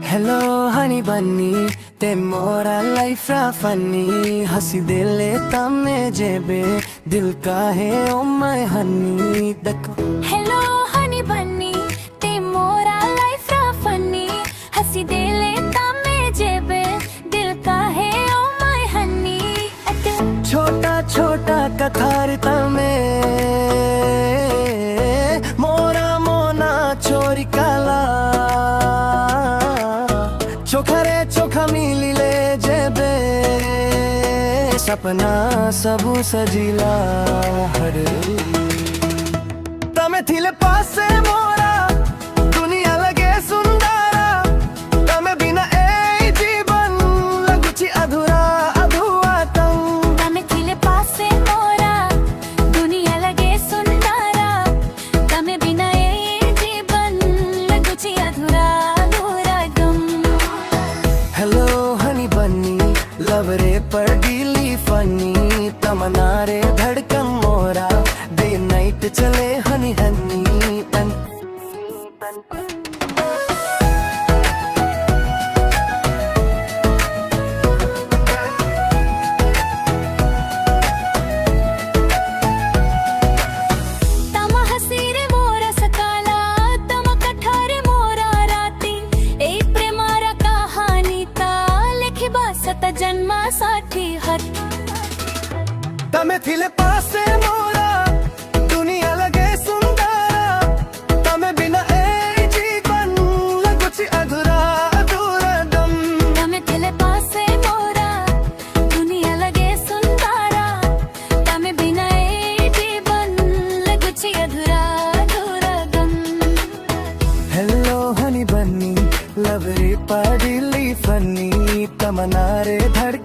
hello honey बन्नी ते मोरा लाइफ रा फनी हसी दिले तमे जेबे दिल का है ओ माय हनी दक हेलो हनी बन्नी ते मोरा लाइफ रा फनी हसी दिले तमे जेबे दिल का है ओ माय हनी छोटा छोटा कथार तमे मोरा मोना छोरी काला चोखरे चोखा मिली ले जेबे सपना सबू सजीला हर तमे थिले पासे मोरा दुनिया लगे सुंदरा तमे बिना ए जीवन लगुची अधूरा अधूरा तमे थिले पासे मोरा दुनिया लगे सुंदरा तमे बिना ए जीवन लगुची अधूरा हेलो हनी बन्नी लवरे पर डीली फनी तमन्ना रे धड़कन मोरा डे नाइट चले हनी हनी तन तम हसी रे मोरा सकाला तम कठारे मोरा राती ए प्रेमारा कहानी ता लिखी बासत जन्मासाठी हत तमे थिले पासे मोरा दुनिया लगे सुंदरा तमे बिना ए जीवन लगुची अधूरा अधूरा दम तमे थिले पासे मोरा दुनिया लगे सुंदरा तमे बिना ए जीवन लगुची अधूरा अधूरा दम हेलो हनी बन्नी लवरी पाडिली फनी तमन्ना रे धड़